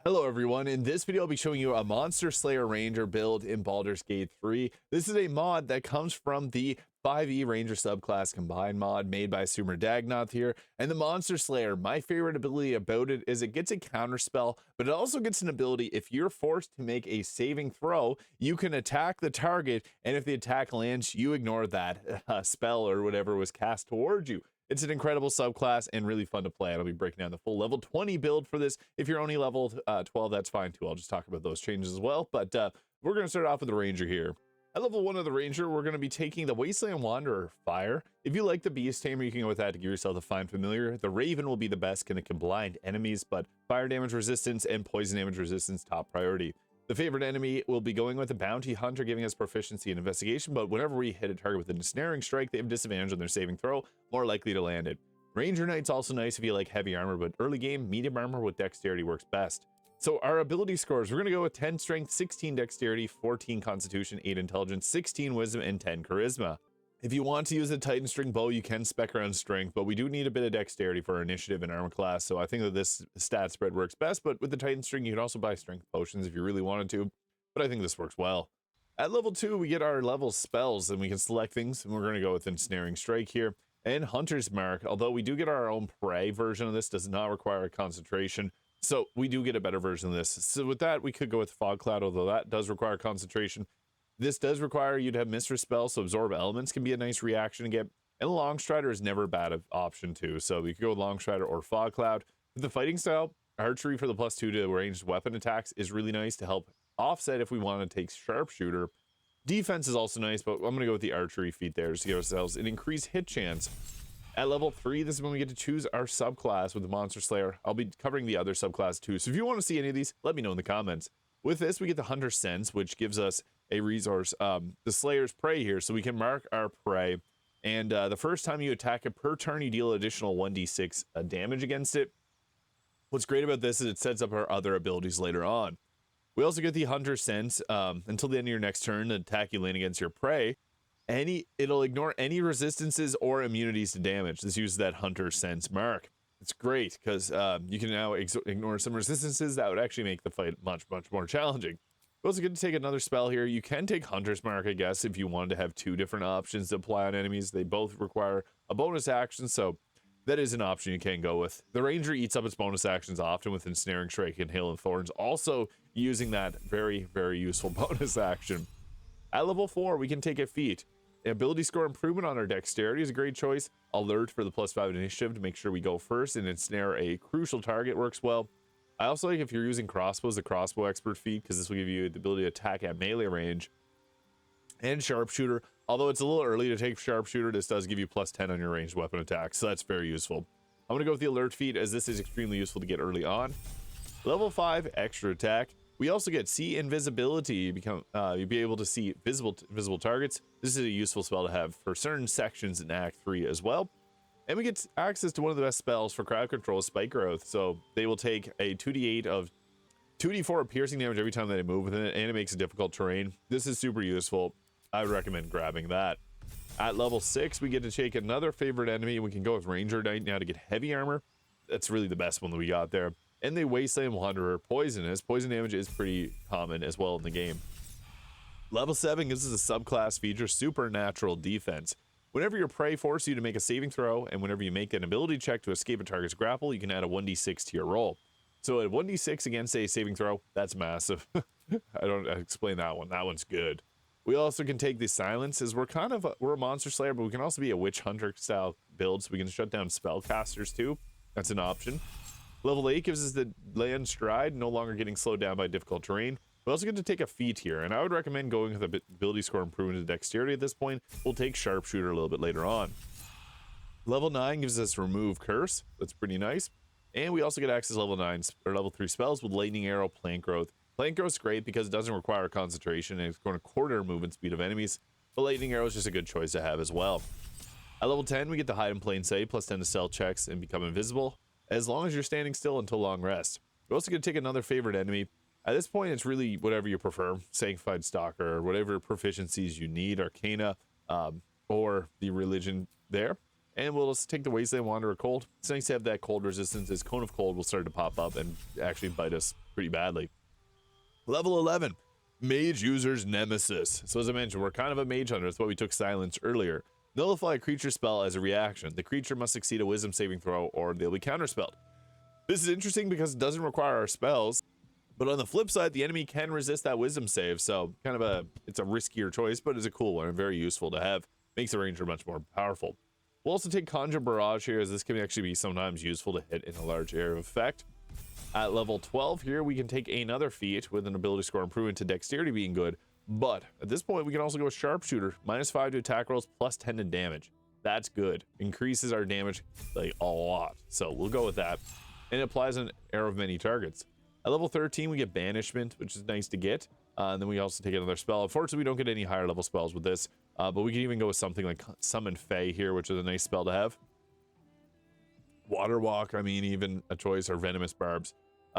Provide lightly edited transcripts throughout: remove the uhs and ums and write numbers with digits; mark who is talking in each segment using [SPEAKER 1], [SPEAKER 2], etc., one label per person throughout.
[SPEAKER 1] Hello everyone, in this video I'll be showing you a Monster Slayer Ranger build in Baldur's Gate 3. This is a mod that comes from the 5e Ranger Subclass Combined mod made by Sumradagnoth here. And the Monster Slayer, my favorite ability about it is it gets a counter spell, but it also gets an ability if you're forced to make a saving throw, you can attack the target, and if the attack lands, you ignore that spell or whatever was cast towards you. It's an incredible subclass and really fun to play. I'll be breaking down the full level 20 build for this. If you're only level 12, that's fine too. I'll just talk about those changes as well. But we're going to start off with the Ranger here. At level 1 of the Ranger, we're going to be taking the Wasteland Wanderer Fire. If you like the Beast Tamer, you can go with that to give yourself a fine familiar. The Raven will be the best, and it can blind enemies, but fire damage resistance and poison damage resistance top priority. The favorite enemy will be going with the Bounty Hunter, giving us proficiency in investigation, but whenever we hit a target with a ensnaring strike, they have disadvantage on their saving throw, more likely to land it. Ranger Knight's also nice if you like heavy armor, but early game, medium armor with dexterity works best. So our ability scores, we're going to go with 10 strength, 16 dexterity, 14 constitution, 8 intelligence, 16 wisdom, and 10 charisma. If you want to use a Titan string bow, you can spec around strength, but we do need a bit of dexterity for our initiative and armor class, so I think that this stat spread works best, but with the Titan string, you can also buy strength potions if you really wanted to, but I think this works well. At level 2, we get our level spells, and we can select things, and we're going to go with Ensnaring Strike here, and Hunter's Mark, although we do get our own prey version of this, does not require a concentration, so we do get a better version of this. So with that, we could go with Fog Cloud, although that does require concentration. This does require you to have Mistress Spell, so Absorb Elements can be a nice reaction to get. And Long Strider is never a bad option too, so you could go with Long Strider or Fog Cloud. With the fighting style, Archery for the +2 to ranged weapon attacks is really nice to help offset if we want to take Sharpshooter. Defense is also nice, but I'm going to go with the Archery feat there just to give ourselves an increased hit chance. At level 3, this is when we get to choose our subclass with the Monster Slayer. I'll be covering the other subclass too, so if you want to see any of these, let me know in the comments. With this, we get the Hunter Sense, which gives us a resource, the Slayer's Prey here, so we can mark our prey, and the first time you attack it per turn, you deal additional 1d6 damage against it. What's great about this is it sets up our other abilities later on. We also get the Hunter Sense until the end of your next turn, the attack you land against your prey. It'll ignore any resistances or immunities to damage. This uses that Hunter Sense mark. It's great because you can now ignore some resistances that would actually make the fight much more challenging. We're also going to take another spell here. You can take Hunter's Mark, I guess, if you wanted to have two different options to apply on enemies. They both require a bonus action, so that is an option you can go with. The Ranger eats up its bonus actions often with Ensnaring Strike and Hail and Thorns, also using that very useful bonus action. At level 4, we can take a feat. Ability score improvement on our dexterity is a great choice. Alert for the +5 initiative to make sure we go first and ensnare a crucial target works well. I also like if you're using crossbows, the crossbow expert feat, because this will give you the ability to attack at melee range. And sharpshooter, although it's a little early to take sharpshooter, this does give you +10 on your ranged weapon attack, so that's very useful. I'm going to go with the alert feat, as this is extremely useful to get early on. Level 5, extra attack. We also get see invisibility. You'll be able to see visible targets. This is a useful spell to have for certain sections in Act 3 as well. And we get access to one of the best spells for crowd control, Spike Growth. So they will take a 2d8 of 2d4 of piercing damage every time they move within it, and it makes it difficult terrain. This is super useful. I would recommend grabbing that. At level 6, we get to take another favorite enemy. We can go with Ranger Knight now to get heavy armor. That's really the best one that we got there. And the Wasteland Wanderer Poisonous. Poison damage is pretty common as well in the game. Level 7 gives us a subclass feature, Supernatural Defense. Whenever your prey forces you to make a saving throw, and whenever you make an ability check to escape a target's grapple, you can add a 1d6 to your roll. So a 1d6 against a saving throw, that's massive. I don't explain that one. That one's good. We also can take the Silence, as we're a Monster Slayer, but we can also be a Witch Hunter style build, so we can shut down spellcasters too. That's an option. Level 8 gives us the Land Stride, no longer getting slowed down by difficult terrain. We also get to take a feat here, and I would recommend going with a ability score improvement to dexterity at this point. We'll take Sharpshooter a little bit later on. Level 9 gives us Remove Curse. That's pretty nice. And we also get access to level 3 spells with Lightning Arrow, Plant Growth. Plant Growth is great because it doesn't require concentration, and it's going to quarter movement speed of enemies. But Lightning Arrow is just a good choice to have as well. At level 10, we get to Hide in Plain Sight, +10 to stealth checks, and become invisible, as long as you're standing still until long rest. We're also going to take another favorite enemy. At this point, it's really whatever you prefer, Sanctified Stalker, or whatever proficiencies you need, Arcana, or the religion there. And we'll just take the Wasteland Wanderer Cold. It's nice to have that cold resistance, as Cone of Cold will start to pop up and actually bite us pretty badly. Level 11, Mage User's Nemesis. So as I mentioned, we're kind of a mage hunter. That's why we took Silence earlier. Nullify a creature spell as a reaction. The creature must succeed a wisdom saving throw or they'll be counterspelled. This is interesting because it doesn't require our spells, but on the flip side, the enemy can resist that wisdom save. So kind of it's a riskier choice, but it's a cool one and very useful to have. Makes the ranger much more powerful. We'll also take Conjure Barrage here, as this can actually be sometimes useful to hit in a large area of effect. At level 12 here, we can take another feat with an ability score improvement to dexterity being good. But at this point, we can also go with Sharpshooter, -5 to attack rolls, +10 to damage. That's good. Increases our damage like a lot. So we'll go with that. And it applies an arrow of many targets. At level 13, we get Banishment, which is nice to get. And then we also take another spell. Unfortunately, we don't get any higher level spells with this. But we can even go with something like Summon Fae here, which is a nice spell to have. Water Walk, I mean, even a choice, or Venomous Barbs.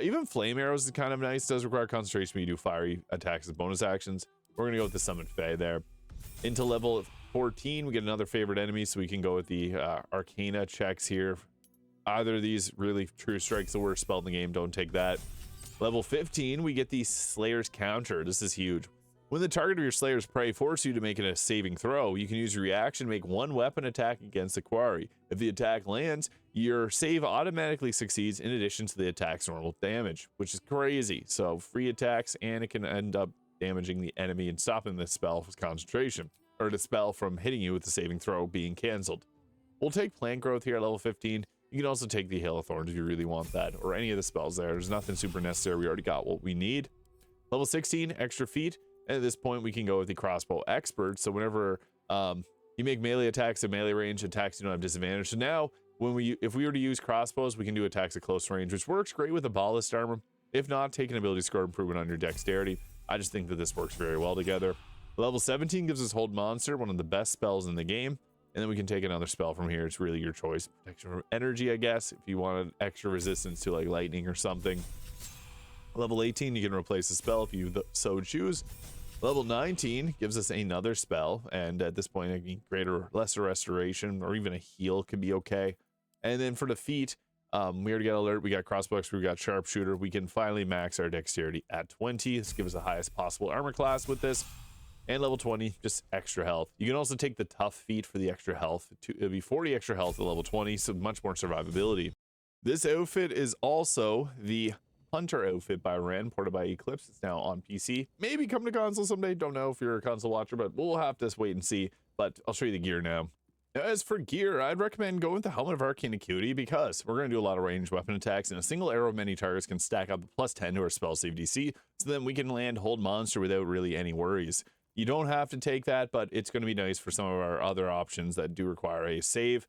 [SPEAKER 1] Even Flame Arrows is kind of nice. Does require concentration when you do fiery attacks as bonus actions. We're going to go with the Summon Fae there. Into level 14, we get another favorite enemy, so we can go with the Arcana checks here. Either of these really True Strike's the worst spell in the game. Don't take that. Level 15, we get the Slayer's Counter. This is huge. When the target of your Slayer's prey forces you to make a saving throw, you can use your reaction to make one weapon attack against the quarry. If the attack lands, your save automatically succeeds in addition to the attack's normal damage, which is crazy. So free attacks, and it can end up damaging the enemy and stopping the spell with concentration, or the spell from hitting you with the saving throw being canceled. We'll take Plant Growth here at level 15. You can also take the Hail of Thorns if you really want that, or any of the spells there. There's nothing super necessary. We already got what we need. Level 16, Extra Feet. And at this point, we can go with the Crossbow Expert. So whenever you make melee attacks at melee range, attacks you don't have disadvantage. So now, if we were to use crossbows, we can do attacks at close range, which works great with a ballast armor. If not, take an ability score improvement on your dexterity. I just think that this works very well together. Level 17 gives us Hold Monster, one of the best spells in the game. And then we can take another spell from here. It's really your choice. Protection from energy, I guess, if you wanted extra resistance to like lightning or something. Level 18, you can replace the spell if you so choose. Level 19 gives us another spell, and at this point, I mean, greater, lesser restoration, or even a heal could be okay. And then for the feat, we already got Alert, we got Crossbow Expert, we got Sharpshooter. We can finally max our dexterity at 20. This gives us the highest possible armor class with this. And level 20, just extra health. You can also take the Tough feat for the extra health. It'll be 40 extra health at level 20, so much more survivability. This outfit is also the Hunter outfit by Ren, ported by Eclipse. It's now on PC. Maybe come to console someday. Don't know if you're a console watcher, but we'll have to wait and see. But I'll show you the gear now. As for gear, I'd recommend going with the Helmet of Arcane Acuity because we're going to do a lot of ranged weapon attacks, and a single arrow of many targets can stack up a +10 to our spell save DC, so then we can land Hold Monster without really any worries. You don't have to take that, but it's going to be nice for some of our other options that do require a save.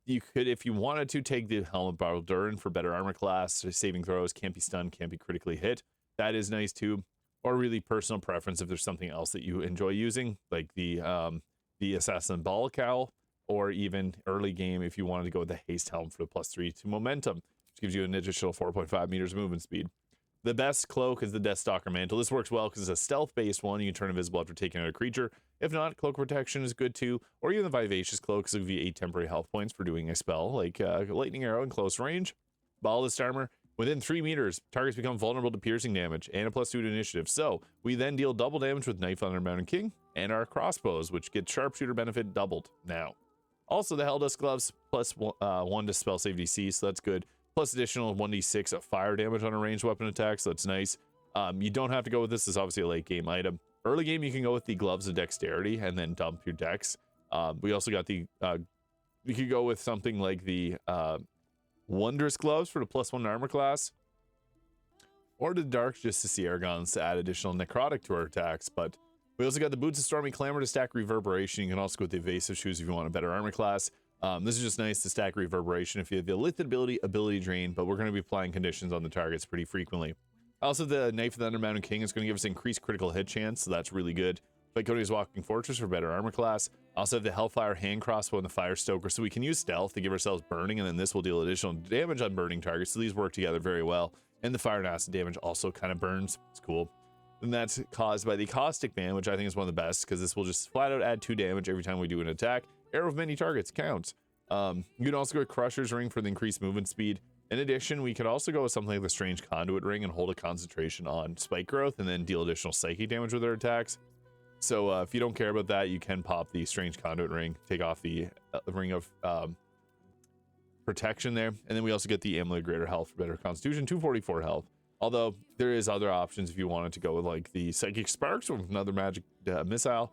[SPEAKER 1] You could, if you wanted to, take the Helmet Baldur for better armor class, saving throws, can't be stunned, can't be critically hit. That is nice too. Or really personal preference if there's something else that you enjoy using, like the Assassin Ball Cowl, or even early game if you wanted to go with the Haste Helm for the +3 to momentum, which gives you an additional 4.5 meters of movement speed. The best cloak is the Deathstalker Mantle. This works well because it's a stealth-based one. You can turn invisible after taking out a creature. If not, Cloak Protection is good too. Or even the Vivacious Cloak, because it'll give you 8 temporary health points for doing a spell, like Lightning Arrow in close range. Ballast Armor. Within 3 meters, targets become vulnerable to piercing damage and a +2 to initiative. So, we then deal double damage with Knife on our Mountain King and our crossbows, which get Sharpshooter benefit doubled now. Also, the Helldust Gloves, +1 to spell save DC, so that's good. Plus additional 1d6 of fire damage on a ranged weapon attack, so that's nice. You don't have to go with this. It's obviously a late game item. Early game, you can go with the Gloves of Dexterity and then dump your dex. We also got the, we could go with something like the Wondrous Gloves for the +1 armor class. Or the Dark Justiciar Guns to add additional necrotic to our attacks. But we also got the Boots of Stormy Clamor to stack Reverberation. You can also go with the Evasive Shoes if you want a better armor class. This is just nice to stack Reverberation if you have the Lifted ability, Ability Drain, but we're going to be applying conditions on the targets pretty frequently. Also, the Knife of the Undermountain King is going to give us increased critical hit chance, so that's really good. Cody's Walking Fortress for better armor class. Also have the Hellfire Hand Crossbow and the Fire Stoker, so we can use stealth to give ourselves burning, and then this will deal additional damage on burning targets, so these work together very well. And the Fire and Acid damage also kind of burns. It's cool. And that's caused by the Caustic Band, which I think is one of the best, because this will just flat out add 2 damage every time we do an attack. Arrow of many targets counts. You can also go with Crusher's Ring for the increased movement speed. In addition, we could also go with something like the Strange Conduit Ring and hold a concentration on Spike Growth and then deal additional psychic damage with our attacks. So if you don't care about that, you can pop the Strange Conduit Ring, take off the Ring of Protection there, and then we also get the Amulet of Greater Health for better Constitution, 244 health. Although there is other options if you wanted to go with like the Psychic Sparks or another magic missile.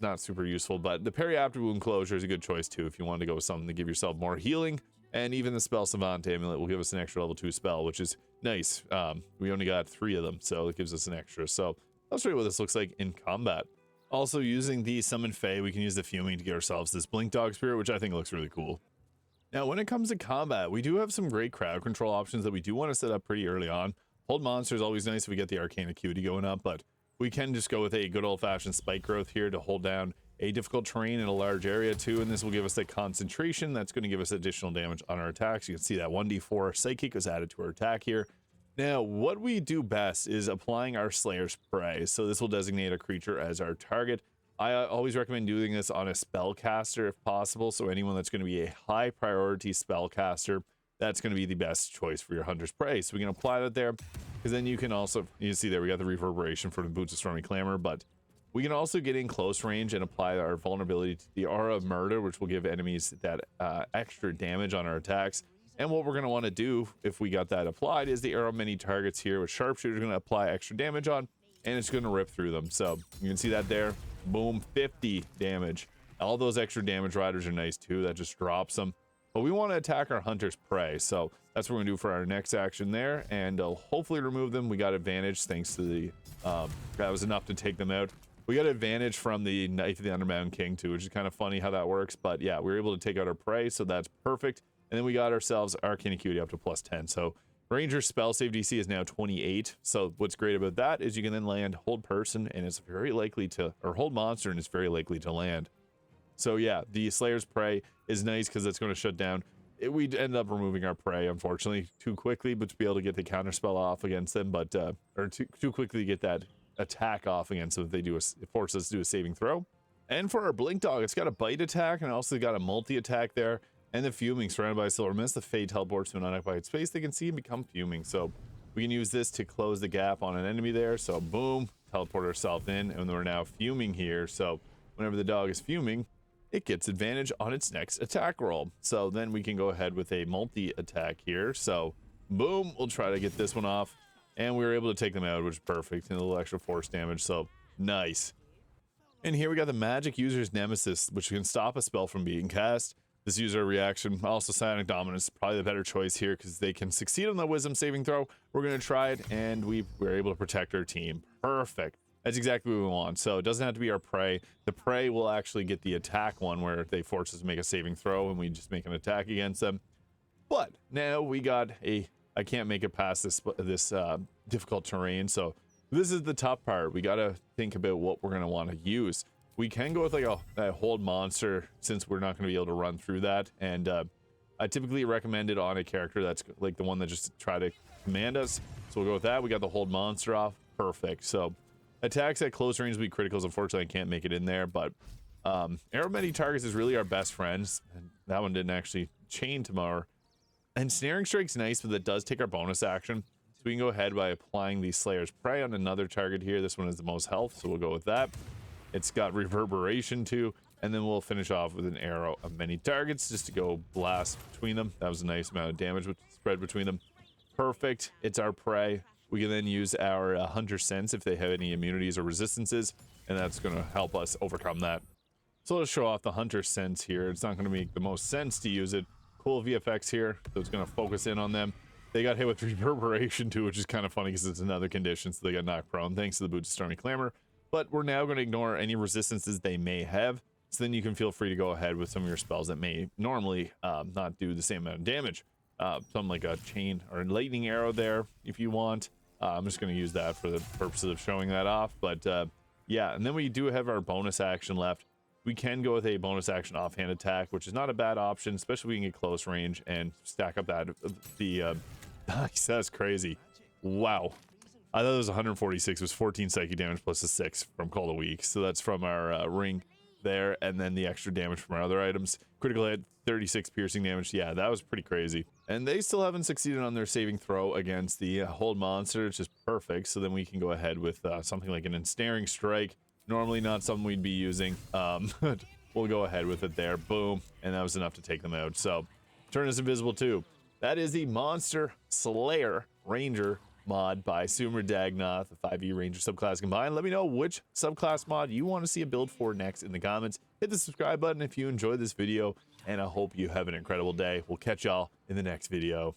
[SPEAKER 1] Not super useful, but the Parry After Wound Closure is a good choice too if you want to go with something to give yourself more healing. And even the Spell Savant Amulet will give us an extra level 2 spell, which is nice. We only got 3 of them, so it gives us an extra. So I'll show you what this looks like in combat. Also, using the Summon Fae, we can use the Fuming to get ourselves this Blink Dog Spirit, which I think looks really cool. Now, when it comes to combat, we do have some great crowd control options that we do want to set up pretty early on. Hold Monster is always nice if we get the Arcane Acuity going up, but we can just go with a good old-fashioned Spike Growth here to hold down a difficult terrain in a large area too, and this will give us that concentration that's going to give us additional damage on our attacks. You can see that 1d4 Psychic is added to our attack here. Now, what we do best is applying our Slayer's Prey, so this will designate a creature as our target. I always recommend doing this on a spellcaster if possible, so anyone that's going to be a high priority spellcaster, that's going to be the best choice for your Hunter's Prey. So we can apply that there, because then you can also, you see there we got the reverberation for the Boots of Stormy Clamor, but we can also get in close range and apply our vulnerability to the Aura of Murder, which will give enemies that extra damage on our attacks. And what we're going to want to do if we got that applied is the Arrow Many Targets here with Sharpshooter is going to apply extra damage on, and it's going to rip through them. So you can see that there. Boom, 50 damage. All those extra damage riders are nice too. That just drops them. But we want to attack our Hunter's Prey. So that's what we're going to do for our next action there. And hopefully remove them. We got advantage thanks to the... that was enough to take them out. We got advantage from the Knife of the Underbound King too, which is kind of funny how that works. But yeah, we were able to take out our prey, so that's perfect. And then we got ourselves Arcane Acuity up to +10. So Ranger spell save DC is now 28. So what's great about that is you can then land Hold Person, and it's very likely to, or Hold Monster, and it's very likely to land. So yeah, the Slayer's Prey is nice because it's going to shut down. We end up removing our prey, unfortunately, too quickly, but to be able to get the counterspell off against them, but or too quickly to get that attack off against them if they do it forces us to do a saving throw. And for our Blink Dog, it's got a bite attack and also got a multi attack there. And the Fuming, surrounded by a Silver Mist, the Fae teleports to an unoccupied space they can see and become Fuming. So we can use this to close the gap on an enemy there. So boom, teleport ourselves in, and we're now Fuming here. So whenever the dog is Fuming, it gets advantage on its next attack roll. So then we can go ahead with a multi attack here. So boom, we'll try to get this one off, and we were able to take them out, which is perfect, and a little extra force damage. So nice. And here we got the Magic User's Nemesis, which can stop a spell from being cast. This user reaction, also Psionic Dominance, probably the better choice here because they can succeed on the Wisdom saving throw. We're going to try it, and we were able to protect our team. Perfect. That's exactly what we want. So it doesn't have to be our prey. The prey will actually get the attack one where they force us to make a saving throw, and we just make an attack against them. But now we got a, I can't make it past this difficult terrain. So this is the tough part. We got to think about what we're going to want to use. We can go with like a Hold Monster since we're not going to be able to run through that. And I typically recommend it on a character that's like the one that just try to command us. So we'll go with that. We got the Hold Monster off. Perfect. So attacks at close range will be criticals. Unfortunately, I can't make it in there. But Arrow Many Targets is really our best friends. And that one didn't actually chain tomorrow. And Snaring Strike's nice, but that does take our bonus action. So we can go ahead by applying the Slayer's Prey on another target here. This one is the most health, so we'll go with that. It's got reverberation too, and then we'll finish off with an Arrow of Many Targets just to go blast between them. That was a nice amount of damage spread between them. Perfect. It's our prey. We can then use our Hunter Sense if they have any immunities or resistances, and that's going to help us overcome that. So let's show off the Hunter Sense here. It's not going to make the most sense to use it. Cool VFX here, so it's going to focus in on them. They got hit with reverberation too, which is kind of funny because it's another condition, so they got knocked prone thanks to the Boots of Stormy Clamor. But we're now going to ignore any resistances they may have, so then you can feel free to go ahead with some of your spells that may normally not do the same amount of damage. Something like a chain or a lightning arrow there if you want. I'm just going to use that for the purposes of showing that off. But yeah, and then we do have our bonus action left. We can go with a bonus action offhand attack, which is not a bad option, especially if we can get close range and stack up that nice. That's crazy. Wow. I thought it was 146. It was 14 psychic damage plus a 6 from Call of Week. So that's from our ring. there, and then the extra damage from our other items. Critical hit, 36 piercing damage. Yeah, that was pretty crazy. And they still haven't succeeded on their saving throw against the hold monster, which is perfect. So then we can go ahead with something like an ensnaring strike. Normally not something we'd be using, but we'll go ahead with it there. Boom, and that was enough to take them out. So turn us invisible too. That is the Monster Slayer Ranger mod by Sumradagnoth, the 5e Ranger subclass combined. Let me know which subclass mod you want to see a build for next in the comments. Hit the subscribe button if you enjoyed this video, and I hope you have an incredible day. We'll catch y'all in the next video.